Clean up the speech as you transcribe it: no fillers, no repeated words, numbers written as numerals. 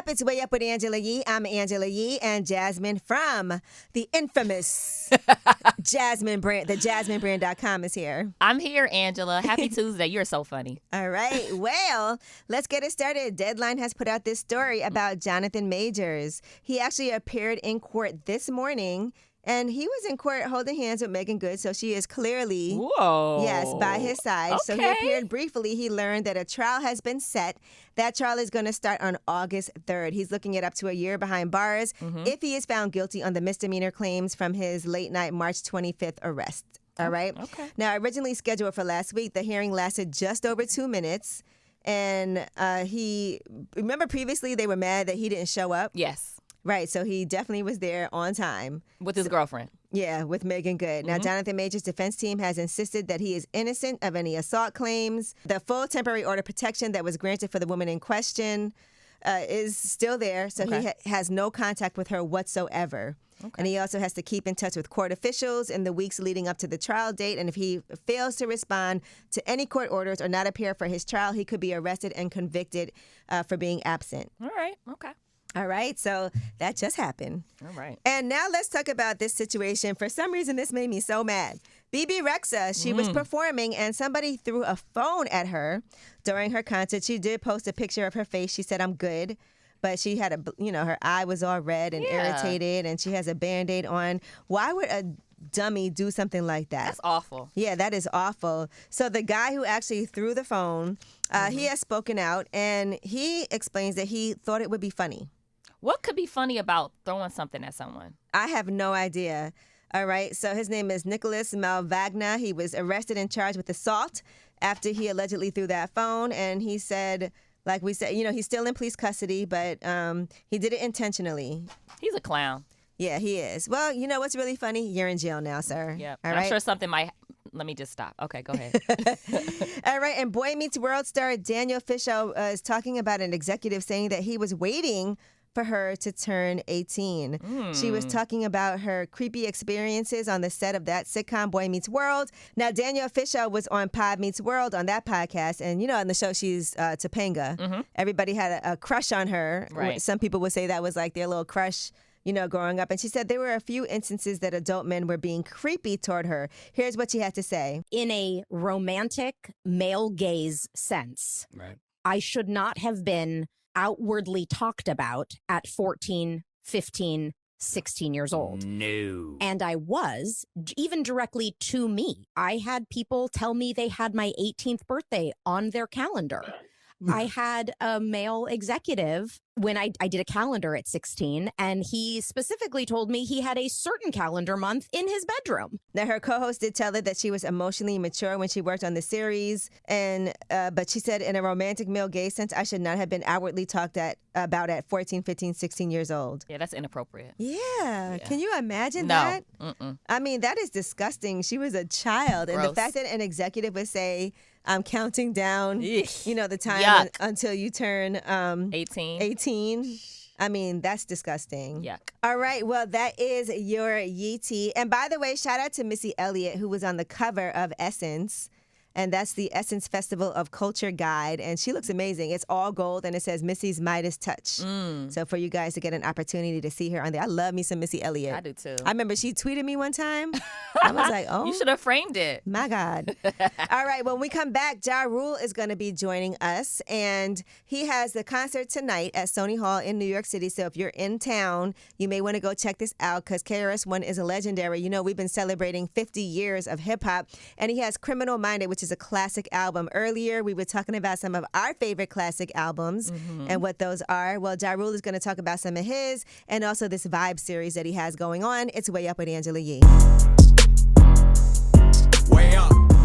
up? It's Way Up with Angela Yee. I'm Angela Yee, and Jasmine from the infamous Jasmine brand, the JasmineBrand.com is here. I'm here, Angela. Happy Tuesday. You're so funny. All right. Well, let's get it started. Deadline has put out this story about Jonathan Majors. He actually appeared in court this morning. And he was in court holding hands with Megan Good, so she is clearly, Whoa. yes, by his side. Okay. So he appeared briefly. He learned that a trial has been set. That trial is going to start on August 3rd. He's looking at up to a year behind bars if he is found guilty on the misdemeanor claims from his late-night March 25th arrest. All right? Okay. Now, originally scheduled for last week, the hearing lasted just over 2 minutes. And remember previously they were mad that he didn't show up? Yes. Right, so he definitely was there on time. With his girlfriend. Yeah, with Megan Good. Now, Jonathan Majors' defense team has insisted that he is innocent of any assault claims. The full temporary order of protection that was granted for the woman in question is still there, so he has no contact with her whatsoever. Okay. And he also has to keep in touch with court officials in the weeks leading up to the trial date. And if he fails to respond to any court orders or not appear for his trial, he could be arrested and convicted for being absent. All right. Okay. All right, so that just happened. All right. And now let's talk about this situation. For some reason, this made me so mad. BB Rexha, she was performing and somebody threw a phone at her during her concert. She did post a picture of her face. She said, "I'm good." But she had her eye was all red and irritated, and she has a Band-Aid on. Why would a dummy do something like that? That's awful. Yeah, that is awful. So the guy who actually threw the phone, he has spoken out, and he explains that he thought it would be funny. What could be funny about throwing something at someone? I have no idea. All right. So his name is Nicholas Malvagna. He was arrested and charged with assault after he allegedly threw that phone. And he said, like we said, he's still in police custody, but he did it intentionally. He's a clown. Yeah, he is. Well, you know what's really funny? You're in jail now, sir. Yeah. All I'm right? sure something might. Let me just stop. Okay, go ahead. All right. And Boy Meets World star Danielle Fishel is talking about an executive saying that he was waiting for her to turn 18. She was talking about her creepy experiences on the set of that sitcom Boy Meets World. Now, Danielle Fishel was on Pod Meets World on that podcast, and on the show she's Topanga. Everybody had a crush on her. Right. Some people would say that was like their little crush, growing up. And she said there were a few instances that adult men were being creepy toward her. Here's what she had to say. In a romantic male gaze sense, right, I should not have been outwardly talked about at 14, 15, 16 years old. No. And I was, even directly to me. I had people tell me they had my 18th birthday on their calendar. I had a male executive when I did a calendar at 16, and he specifically told me he had a certain calendar month in his bedroom. Now, her co-host did tell her that she was emotionally mature when she worked on the series, and but she said in a romantic male gaze sense, I should not have been outwardly talked about at 14, 15, 16 years old. Yeah, that's inappropriate. Yeah. Can you imagine No. that? Mm-mm. I mean, that is disgusting. She was a child. And the Gross. fact that an executive would say, I'm counting down, Eek. the time Yuck. until you turn 18. 18. I mean, that's disgusting. Yuck. All right. Well, that is your Yee Tea. And by the way, shout out to Missy Elliott, who was on the cover of Essence. And that's the Essence Festival of Culture Guide. And she looks amazing. It's all gold, and it says Missy's Midas Touch. So for you guys to get an opportunity to see her on there. I love me some Missy Elliott. I do too. I remember she tweeted me one time. I was like, oh. You should have framed it. My God. All right. When we come back, Ja Rule is going to be joining us. And he has the concert tonight at Sony Hall in New York City. So if you're in town, you may want to go check this out because KRS-One is a legendary. We've been celebrating 50 years of hip hop. And he has Criminal Minded, which is a classic album. Earlier, we were talking about some of our favorite classic albums and what those are. Well, Ja Rule is going to talk about some of his and also this Vibe series that he has going on. It's Way Up with Angela Yee. Way up.